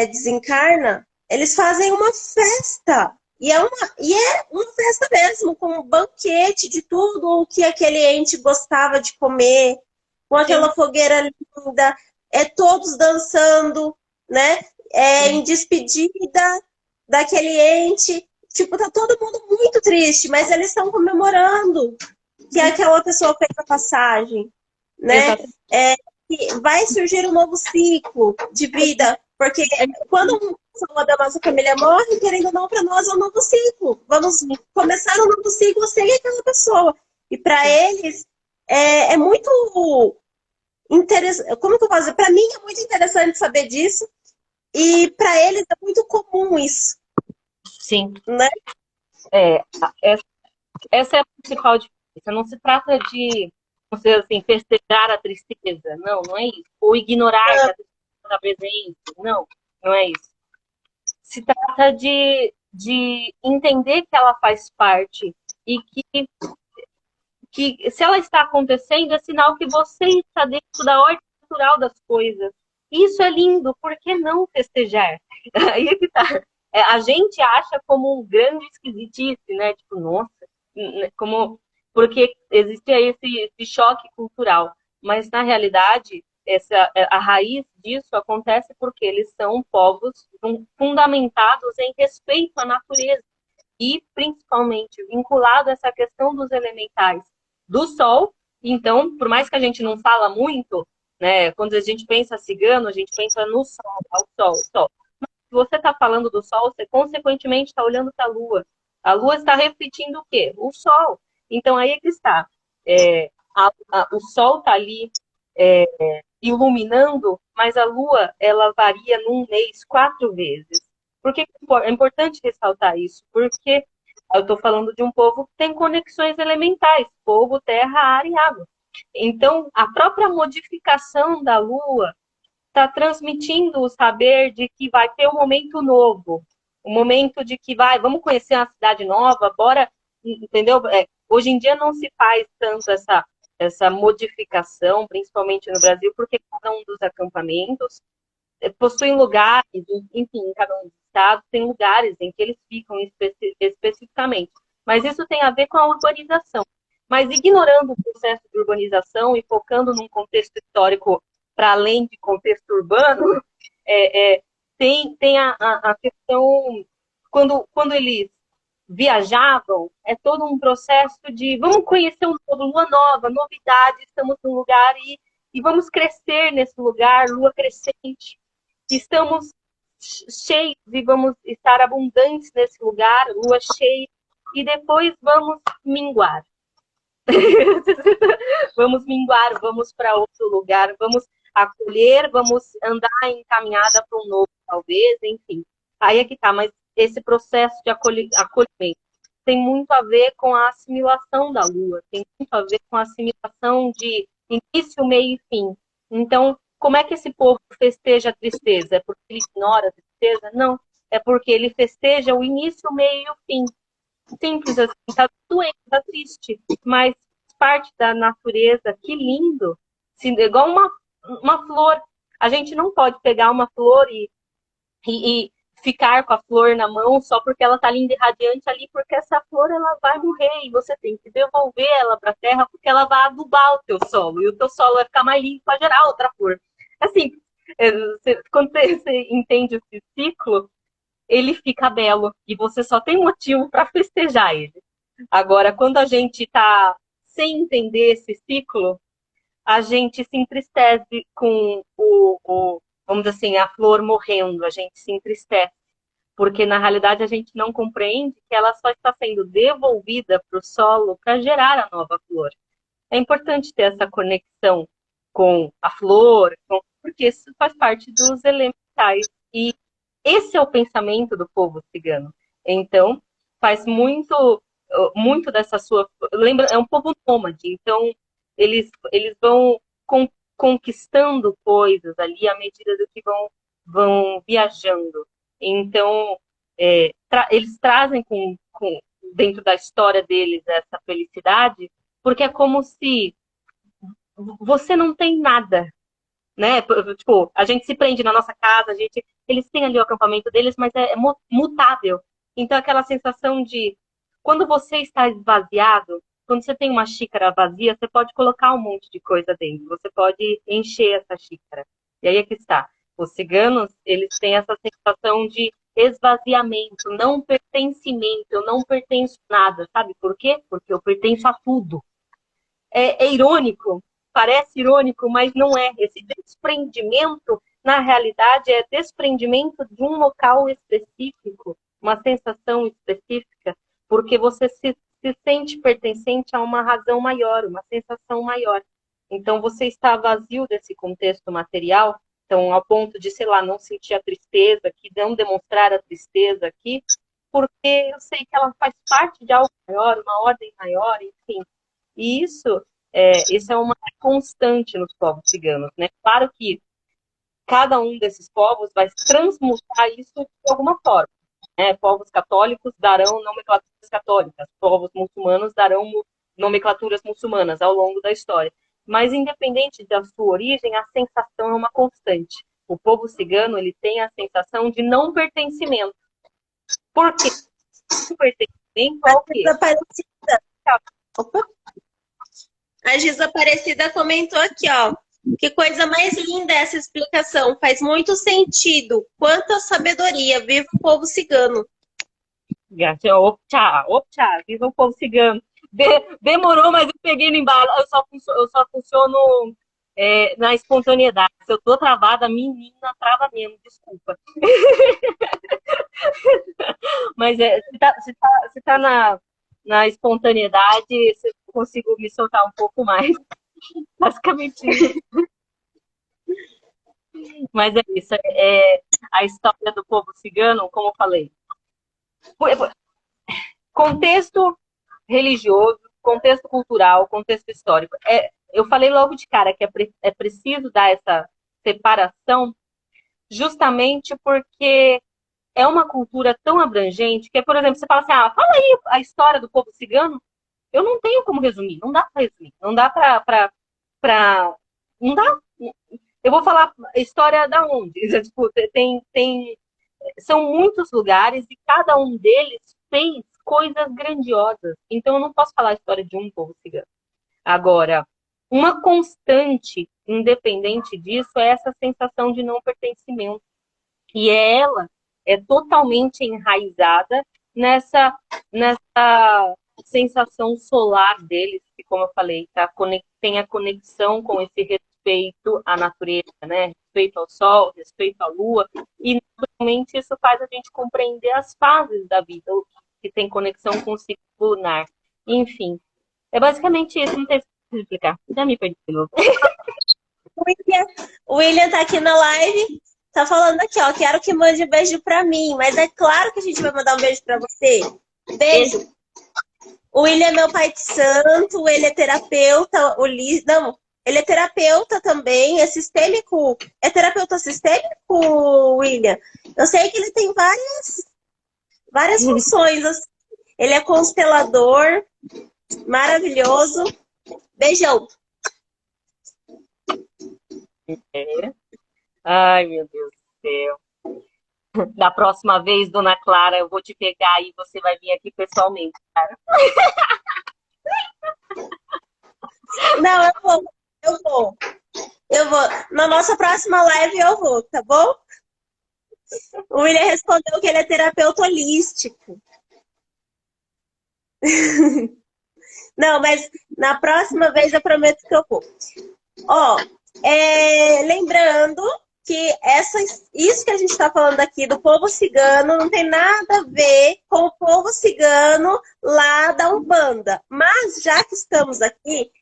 desencarna, eles fazem uma festa. E é uma festa mesmo, com um banquete de tudo o que aquele ente gostava de comer, com Sim. aquela fogueira linda, todos dançando, né? Em despedida daquele ente. Tipo, tá todo mundo muito triste, mas eles estão comemorando que aquela pessoa fez a passagem, né? Exatamente. Que vai surgir um novo ciclo de vida, porque quando uma pessoa da nossa família morre, querendo ou não, para nós é um novo ciclo. Vamos começar um novo ciclo sem aquela pessoa. E para eles é muito interessante. Como que eu posso dizer? Para mim é muito interessante saber disso. E para eles é muito comum isso. Sim. Né? Essa é a principal diferença. Não se trata de, não sei assim, festejar a tristeza. Não, não é isso. Ou ignorar que a tristeza está presente. Não, não é isso. Se trata de entender que ela faz parte e que se ela está acontecendo, é sinal que você está dentro da ordem natural das coisas. Isso é lindo, por que não festejar? Aí é que tá. A gente acha como um grande esquisitice, né? Tipo, nossa, como porque existe aí esse choque cultural. Mas, na realidade, a raiz disso acontece porque eles são povos fundamentados em respeito à natureza e, principalmente, vinculado a essa questão dos elementais do sol. Então, por mais que a gente não fala muito, né, quando a gente pensa cigano, a gente pensa no sol, ao sol, sol. Mas se você está falando do sol, você consequentemente está olhando para a lua. A lua está refletindo o quê? O sol. Então, aí é que está. O sol está ali iluminando, mas a lua, ela varia num mês 4 vezes. Por que é importante ressaltar isso? Porque eu estou falando de um povo que tem conexões elementais, fogo, terra, ar e água. Então, a própria modificação da lua tá transmitindo o saber de que vai ter um momento novo, um momento de que vamos conhecer uma cidade nova, bora, entendeu? Hoje em dia não se faz tanto essa modificação, principalmente no Brasil, porque cada um dos acampamentos possuem lugares, enfim, cada um dos estados tem lugares em que eles ficam especificamente. Mas isso tem a ver com a urbanização. Mas ignorando o processo de urbanização e focando num contexto histórico para além de contexto urbano, tem a questão, quando eles viajavam, é todo um processo de vamos conhecer um novo, lua nova, novidade, estamos num lugar e vamos crescer nesse lugar, lua crescente, estamos cheios e vamos estar abundantes nesse lugar, lua cheia, e depois vamos minguar. Vamos minguar, vamos para outro lugar, vamos acolher, vamos andar em caminhada para um novo, talvez, enfim. Aí é que tá, mas esse processo de acolhimento tem muito a ver com a assimilação da lua, tem muito a ver com a assimilação de início, meio e fim. Então, como é que esse povo festeja a tristeza? É porque ele ignora a tristeza? Não, é porque ele festeja o início, o meio e o fim. Simples assim, tá doente, tá triste, mas parte da natureza, que lindo. Igual uma flor. A gente não pode pegar uma flor e ficar com a flor na mão só porque ela tá linda e radiante ali, porque essa flor ela vai morrer e você tem que devolver ela para a terra porque ela vai adubar o teu solo e o teu solo vai ficar mais limpo para gerar outra flor. Assim, quando você entende esse ciclo, ele fica belo e você só tem motivo para festejar ele. Agora, quando a gente está sem entender esse ciclo, a gente se entristece com vamos dizer assim, a flor morrendo, a gente se entristece, porque na realidade a gente não compreende que ela só está sendo devolvida para o solo para gerar a nova flor. É importante ter essa conexão com a flor, porque isso faz parte dos elementais. E esse é o pensamento do povo cigano. Então, faz muito dessa sua... Lembra, é um povo nômade, então eles vão conquistando coisas ali à medida do que vão viajando. Então, eles trazem dentro da história deles essa felicidade, porque é como se você não tem nada, né? Tipo, a gente se prende na nossa casa, eles têm ali o acampamento deles, mas é mutável. Então, aquela sensação de quando você está esvaziado, quando você tem uma xícara vazia, você pode colocar um monte de coisa dentro, você pode encher essa xícara. E aí é que está. Os ciganos, eles têm essa sensação de esvaziamento, não pertencimento, eu não pertenço a nada, sabe por quê? Porque eu pertenço a tudo. É irônico, parece irônico, mas não é. Esse desprendimento, na realidade, é desprendimento de um local específico, uma sensação específica, porque você se sente pertencente a uma razão maior, uma sensação maior. Então, você está vazio desse contexto material, então, ao ponto de, sei lá, não sentir a tristeza aqui, não demonstrar a tristeza aqui, porque eu sei que ela faz parte de algo maior, uma ordem maior, enfim. E isso é uma constante nos povos ciganos, né? Claro que cada um desses povos vai transmutar isso de alguma forma, né? Povos católicos darão nomenclaturas católicas, povos muçulmanos darão nomenclaturas muçulmanas ao longo da história. Mas independente da sua origem, a sensação é uma constante. O povo cigano, ele tem a sensação de não pertencimento. Por quê? Não pertencimento ao quê? Opa. A Desaparecida comentou aqui, ó. Que coisa mais linda essa explicação. Faz muito sentido. Quanta sabedoria. Viva o povo cigano. Optcha, viva o povo cigano. Demorou, mas eu peguei no embalo. Eu só funciono na espontaneidade. Se eu tô travada, menina, trava mesmo, desculpa. Mas se tá na espontaneidade, eu consigo me soltar um pouco mais. Basicamente isso. Mas é isso. A história do povo cigano, como eu falei. Contexto religioso, contexto cultural, contexto histórico. Eu falei logo de cara que é preciso dar separação, justamente porque é uma cultura tão abrangente que, por exemplo, você fala assim, fala aí a história do povo cigano. Eu não tenho como resumir, não dá para resumir, não dá para, não dá. Eu vou falar a história da onde? Tipo, são muitos lugares e cada um deles fez coisas grandiosas. Então eu não posso falar a história de um povo cigano. Agora, uma constante, independente disso, é essa sensação de não pertencimento. E ela é totalmente enraizada nessa sensação solar deles, que, como eu falei, tem a conexão com esse respeito à natureza, né? Respeito ao sol, respeito à lua, e naturalmente isso faz a gente compreender as fases da vida, o que tem conexão com o ciclo lunar. Enfim, é basicamente isso, não tem como explicar. Já me perdi de novo. O William tá aqui na live, tá falando aqui, ó, quero que mande um beijo pra mim, mas é claro que a gente vai mandar um beijo pra você. Beijo. O William é meu pai de santo, ele é terapeuta, não, ele é terapeuta também, é sistêmico. É terapeuta sistêmico, William? Eu sei que ele tem várias funções. Assim. Ele é constelador, maravilhoso. Beijão. Ai, meu Deus do céu. Da próxima vez, dona Clara, eu vou te pegar e você vai vir aqui pessoalmente, cara. Não, eu vou. Na nossa próxima live eu vou, tá bom? O William respondeu que ele é terapeuta holístico. Não, mas na próxima vez eu prometo que eu vou. Ó, lembrando que isso que a gente está falando aqui do povo cigano não tem nada a ver com o povo cigano lá da Umbanda. Mas já que estamos aqui,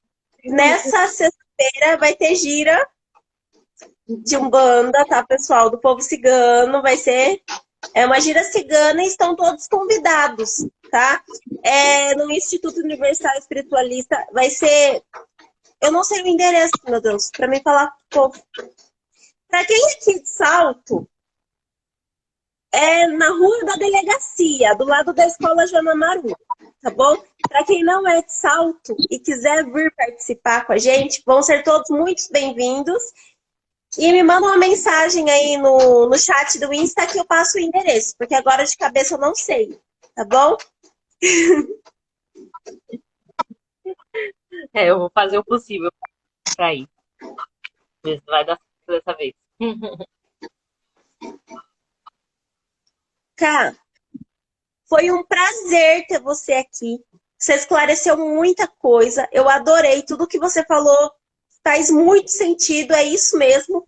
nessa sexta-feira vai ter gira de Umbanda, tá, pessoal? Do povo cigano, vai ser uma gira cigana e estão todos convidados, tá? No Instituto Universal Espiritualista vai ser... Eu não sei o endereço, meu Deus, para mim falar pro povo. Para quem é aqui de Salto, é na Rua da Delegacia, do lado da Escola Joana Maru, tá bom? Para quem não é de Salto e quiser vir participar com a gente, vão ser todos muito bem-vindos. E me manda uma mensagem aí no chat do Insta que eu passo o endereço, porque agora de cabeça eu não sei, tá bom? Eu vou fazer o possível para ir. Ver se vai dar certo dessa vez. Cá, foi um prazer ter você aqui. Você esclareceu muita coisa. Eu adorei. Tudo que você falou faz muito sentido. É isso mesmo.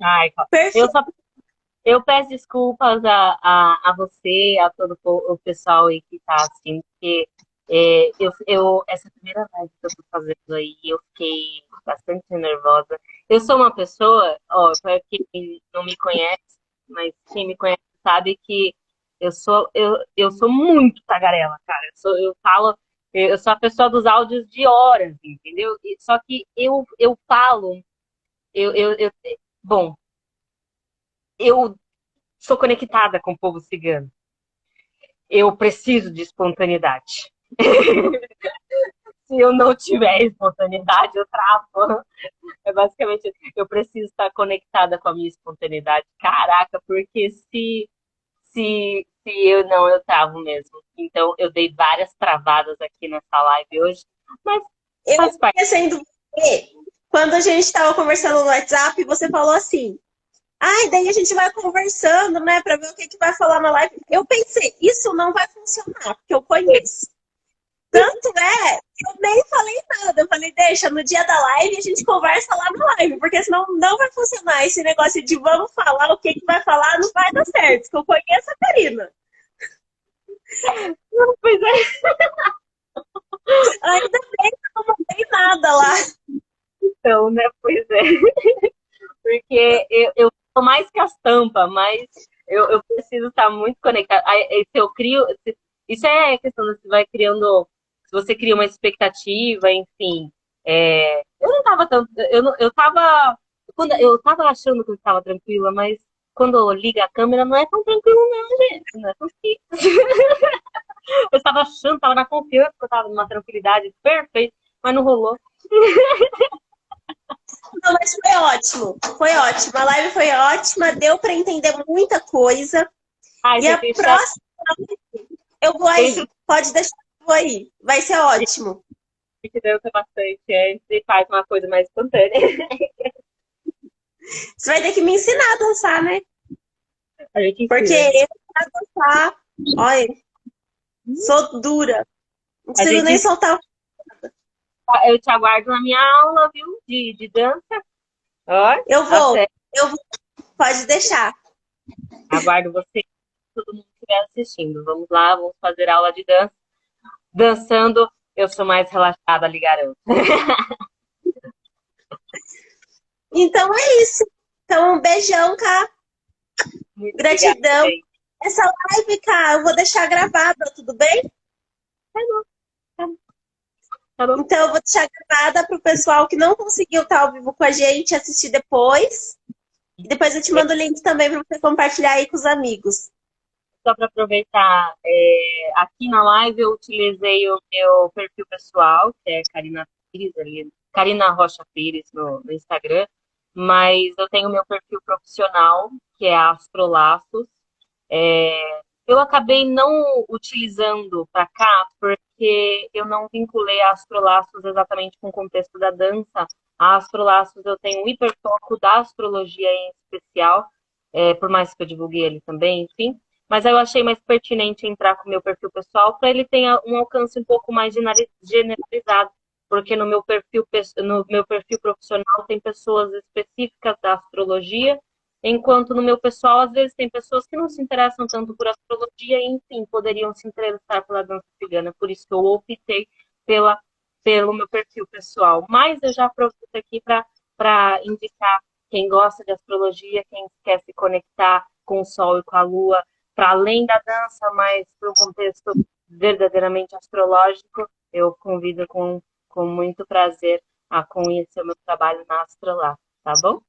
Ai, Perfeito. Eu peço desculpas a você, a todo o pessoal aí que está assistindo, porque essa é a primeira live que eu estou fazendo aí, eu fiquei bastante nervosa. Eu sou uma pessoa, para quem não me conhece, mas quem me conhece sabe que eu sou muito tagarela, cara. Eu sou a pessoa dos áudios de horas, entendeu? Só que eu falo, bom, eu sou conectada com o povo cigano. Eu preciso de espontaneidade. Se eu não tiver espontaneidade, eu travo. Basicamente, eu preciso estar conectada com a minha espontaneidade. Caraca, porque se eu travo mesmo. Então, eu dei várias travadas aqui nessa live hoje, mas faz parte. Quando a gente estava conversando no WhatsApp, você falou assim, daí a gente vai conversando, né, para ver o que vai falar na live. Eu pensei, isso não vai funcionar, porque eu conheço. Tanto eu nem falei nada. Eu falei, deixa, no dia da live a gente conversa lá na live, porque senão não vai funcionar. Esse negócio de vamos falar o que vai falar não vai dar certo, porque eu conheço a Karina. Pois é. Ainda bem que eu não mandei nada lá. Então, né, pois é. Porque eu sou mais que as tampas, mas eu preciso estar muito conectada. Se eu crio... Isso é questão de você vai criando... Se você cria uma expectativa, enfim... eu não tava tanto... Quando eu tava achando que eu estava tranquila, mas quando liga a câmera não é tão tranquilo não, gente. Não é tão simples. Eu estava achando, estava na confiança que eu estava numa tranquilidade perfeita, mas não rolou. Não, mas foi ótimo. Foi ótimo. A live foi ótima, deu para entender muita coisa. Ai, E a gente, isso é próxima eu vou aí. Pode deixar que eu vou aí. Vai ser ótimo. que dança bastante antes e faz uma coisa mais espontânea. Você vai ter que me ensinar a dançar, né? A gente Porque ensina. eu pra dançar, olha, sou dura. Não A consigo gente nem ensina. soltar. Eu te aguardo na minha aula, viu? De dança. Ó, Eu tá vou, certo. eu vou. Pode deixar. Aguardo você, todo mundo que estiver assistindo. Vamos lá, vamos fazer aula de dança. Dançando, eu sou mais relaxada, lhe garanto. Então é isso. Então, um beijão, cá. Muito obrigada, Gratidão. gente. Essa live, cá, eu vou deixar gravada, tudo bem? Tá bom, tá bom. Tá bom. Então, eu vou deixar gravada para o pessoal que não conseguiu estar ao vivo com a gente assistir depois. E depois eu te mando o link também para você compartilhar aí com os amigos. Só para aproveitar, aqui na live eu utilizei o meu perfil pessoal, que é Karina Pires, ali, Karina Rocha Pires no Instagram, mas eu tenho o meu perfil profissional, que é Astrolaços. Eu acabei não utilizando para cá porque eu não vinculei a Astrolaços exatamente com o contexto da dança. A Astrolaços eu tenho um hiperfoco da astrologia em especial, por mais que eu divulguei ele também, enfim. Mas eu achei mais pertinente entrar com o meu perfil pessoal para ele tenha um alcance um pouco mais generalizado, porque no meu perfil profissional tem pessoas específicas da astrologia, enquanto no meu pessoal, às vezes, tem pessoas que não se interessam tanto por astrologia e, enfim, poderiam se interessar pela dança cigana. Por isso que eu optei pela, pelo meu perfil pessoal. Mas eu já aproveito aqui para indicar quem gosta de astrologia, quem quer se conectar com o Sol e com a Lua, para além da dança, mas para um contexto verdadeiramente astrológico, eu convido com muito prazer a conhecer o meu trabalho na Astrolab, tá bom?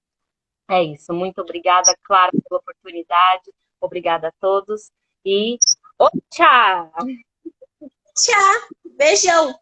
É isso. Muito obrigada, Clara, pela oportunidade. Obrigada a todos. E tchau! Tchau. Beijão.